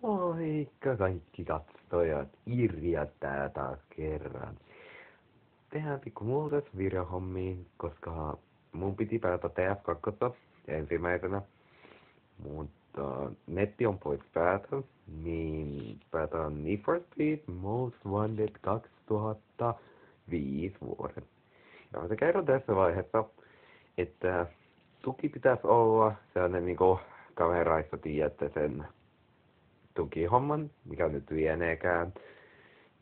Moikka kaikki katsojat, Irja tää taas kerran. Tehdään pikku muutos videohommiin, koska mun piti pelata TF2 ensimmäisenä, mutta netti on pois päältä, niin pelataan Need for Speed Most Wanted 2005 vuoden. Ja mä kerron tässä vaiheessa, että tuki pitäisi olla sellainen niinku kameraissa tiedätte sen tukihomman, mikä nyt lieneekään,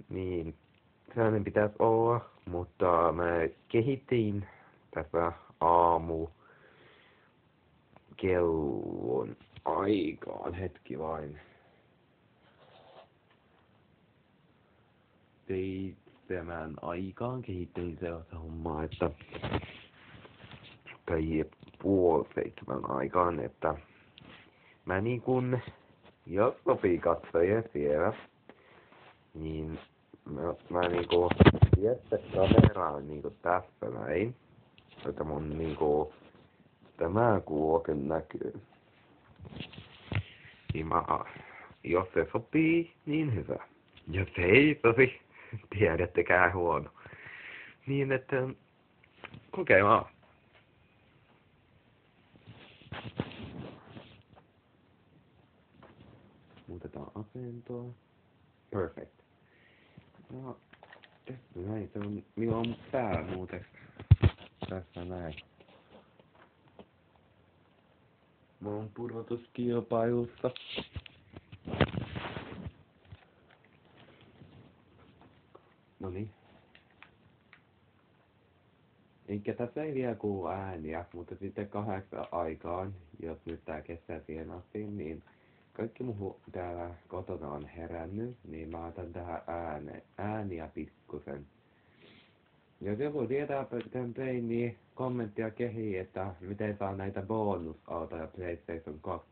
niin sellainen pitäisi olla, mutta mä kehitin tässä kellon aikaan, hetki vain. 7 aikaan kehittelin sellaista hommaa, että tai 6:30 aikaan, että mä niin kun, jos sopii katsojia siellä, niin mä niinku jättä kameraan niinku tässä näin, että mun niinku tämä kuoke näkyy. Niin jos se sopii, niin hyvä. Jos ei sopi, tiedättekään huono. Niin että kokeilaan. Muutetaan asentoa. Perfect. No, tässä näin. Se on, minulla on pää muuten. Tässä näin. Mä oon pudotuskilpailussa. Noniin. Eikä tässä ei vielä kuulu ääniä, mutta sitten 8 aikaan, jos nyt tää kestää siihen asti, niin kaikki muu täällä kotona on herännyt, niin mä otan tähän ääniä pikkusen. Jos joku tietää miten tein, niin kommenttia kehiin, että miten saa näitä bonusautoja PlayStation 2.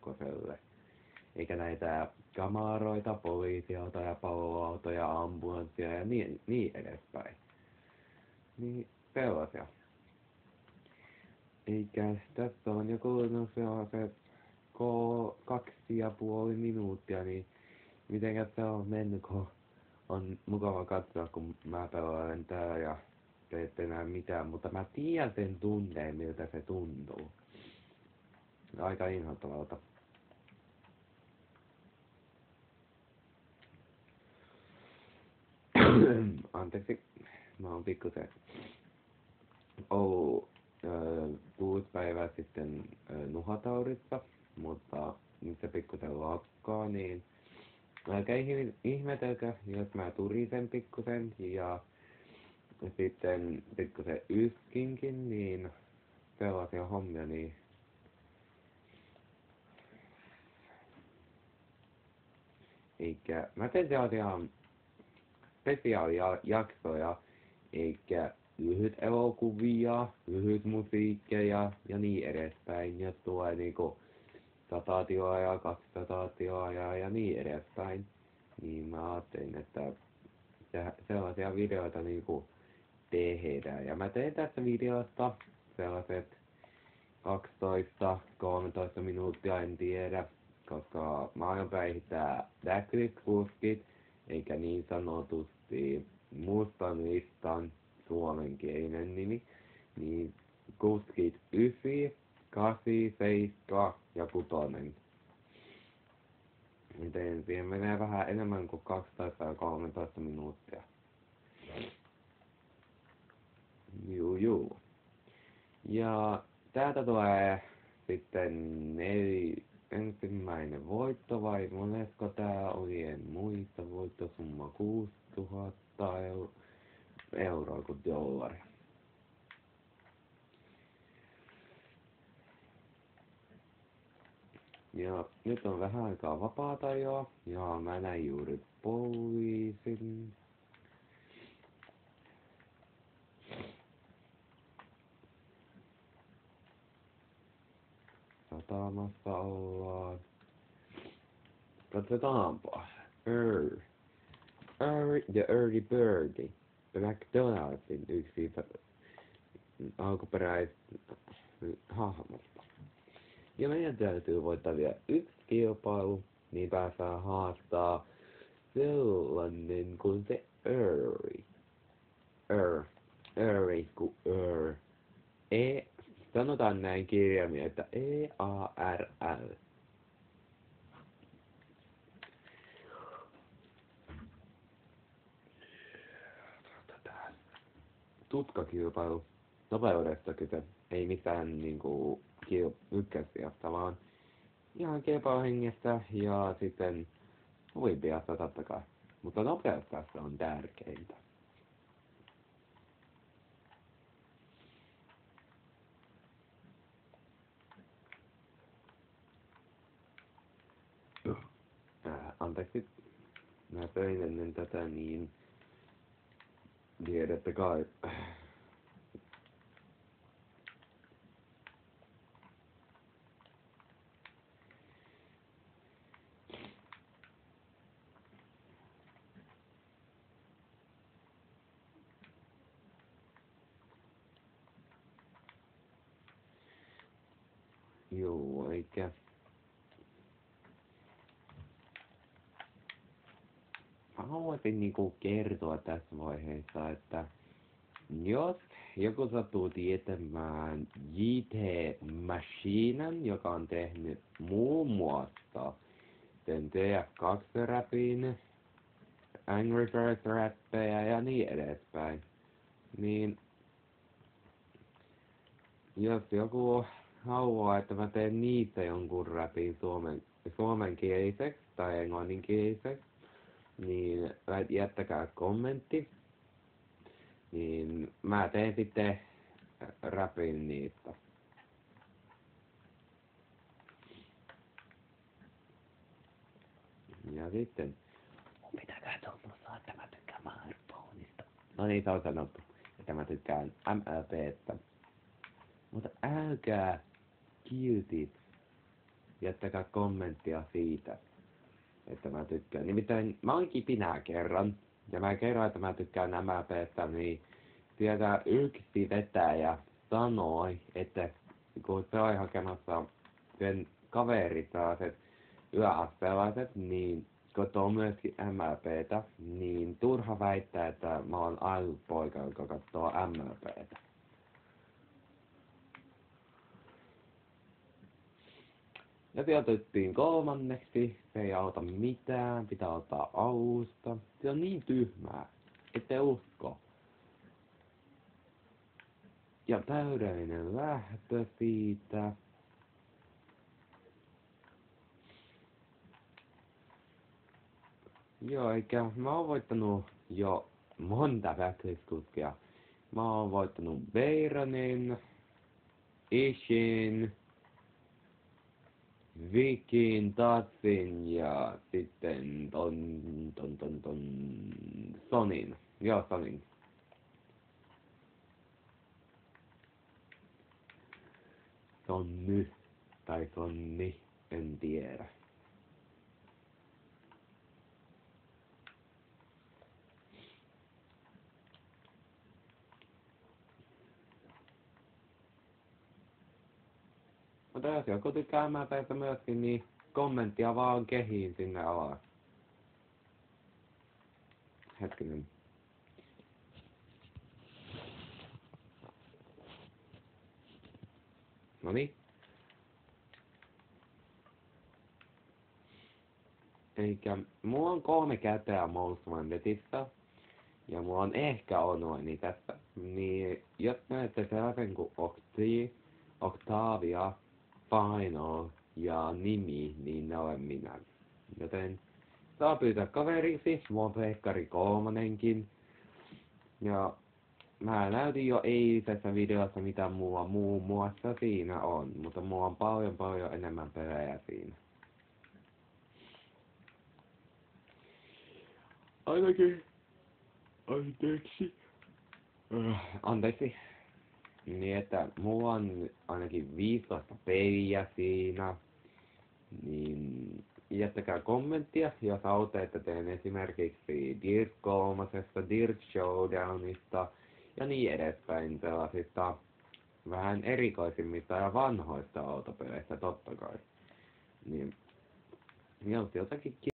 Eikä näitä kamaroita, poliisiautoja, paloautoja, ambulanssia ja niin edespäin. Niin sellaisia. Eikä tässä on jo kulunut sellaiset 2,5 minuuttia, niin mitenkäs se on mennyt, kun on mukava katsoa, kun mä pelaan tää ja te ette näe mitään, mutta mä tiedän sen tunteen, miltä se tuntuu. Aika inhottavalta. Anteeksi, mä oon pikkusen ollut 6 päivää sitten nuhataudissa, mutta nyt se pikkusen lakkaa, niin älkää ihmetelkö, jos mä turisen pikkusen ja sitten pikkusen yskinkin, niin sellaisia hommia, niin eikä mä teen sellaisia spesiaalijaksoja, eikä lyhyt elokuvia, lyhyt musiikkeja ja niin edespäin, jos tulee niinku 100 tilaajaa, 200 tilaajaa ja niin edespäin, niin mä ajattelin, että sellaisia videoita niinku tehdään. Ja mä tein tästä videosta sellaiset 12-13 minuuttia, en tiedä, koska mä aion päihittää Blacklight-kuskit, eikä niin sanotusti mustan listan suomenkielinen nimi, niin kuskit 9, 8, 7 ja 6. Miten siihen menee vähän enemmän kuin 12 ja 13 minuuttia. Juu. Ja täältä tulee sitten ensimmäinen voitto, vai monesko tää oli, en muista, voittosumma 6,000 euroa kuin dollaria. Ja nyt on vähän aikaa vapaata jo, ja mä näin juuri poliisin. Satamassa ollaan. Katsetaanpa. The Early Birdie. McDonaldsin yksi alkuperäishahmosta. Ja meidän täytyy voittaa vielä 1 kilpailu, Niinpä saa haastaa sellainen kuin se Early. Early kuin Earl. Sanotaan näin kirjaimin, että EARL. Tutkakilpailu nopeudesta kyse. Ei mitään niinku ykkösijasta, vaan ihan kilpailuhengestä ja sitten olympiasta totta kai. Mutta nopeus tässä on tärkeintä. Anteeksi, mä söin ennen tätä niin tiedätte kai. Joo, eikä. Mä haluaisin niinku kertoa tässä vaiheessa, että jos joku sattuu tietämään J.T. Machinan, joka on tehnyt muun muassa sen TF2-räpin, Angry Birds-räppejä ja niin edespäin, niin jos joku haluaa, että mä teen niistä jonkun räpin suomenkieliseksi tai englanninkieliseksi, niin jättäkää kommentti. Niin mä teen sitten räpin niistä. Ja sitten pitäkää tunnustaa, että mä tykkään Firefoneista. No niin, se on sanottu, että mä tykkään MLP:stä. Mutta älkää kiltit. Jättäkää kommenttia siitä, että mä tykkään. Nimittäin mä oon kipinää kerran. Ja mä kerroin, että mä tykkään MLP:stä, niin sieltä yksi vetäjä sanoi, että kun se oli hakemassa sen kaverit sellaiset yläastelaiset, niin kun on myöskin MLPtä, niin turha väittää, että mä oon ainut poika, joka katsoo MLPtä. Ja sijoituttiin kolmanneksi, se ei auta mitään, pitää ottaa alusta. Se on niin tyhmää, ette usko. Ja täydellinen lähtö siitä. Joo, eikä mä oon voittanut jo monta väkyskuskia. Mä oon voittanut Veyronin, Ishin, Vikin, Tatsin ja sitten ton Sonin. Joo, Sonin. Sonny tai Sonni, en tiedä. Mutta jos joku tykkää MLP:stä myöskin, niin kommenttia vaan kehiin sinne alas. Hetkinen. Noniin. Eikä mulla on 3 käteä Most Wantedissa. Ja mulla on ehkä Onoini tässä. Niin jos näette sellaisen kuin Octavia, Final ja Nimi, niin ne olen minä. Joten saa pyytää kaveriksi, mulla on Pleikkari 3:nkin. Ja mä näytin jo eilisessä videossa mitä mulla muun muassa siinä on, mutta mulla on paljon enemmän pelejä siinä. Ainakin. Anteeksi. Niin että mulla on ainakin 15 peliä siinä. Niin jättäkää kommenttia, jos haluatte, että teen esimerkiksi Dirt 3, Dirt Showdownista ja niin edespäin sellaisista vähän erikoisimmista ja vanhoista autopeleistä totta kai. Niin Niin onko jotakin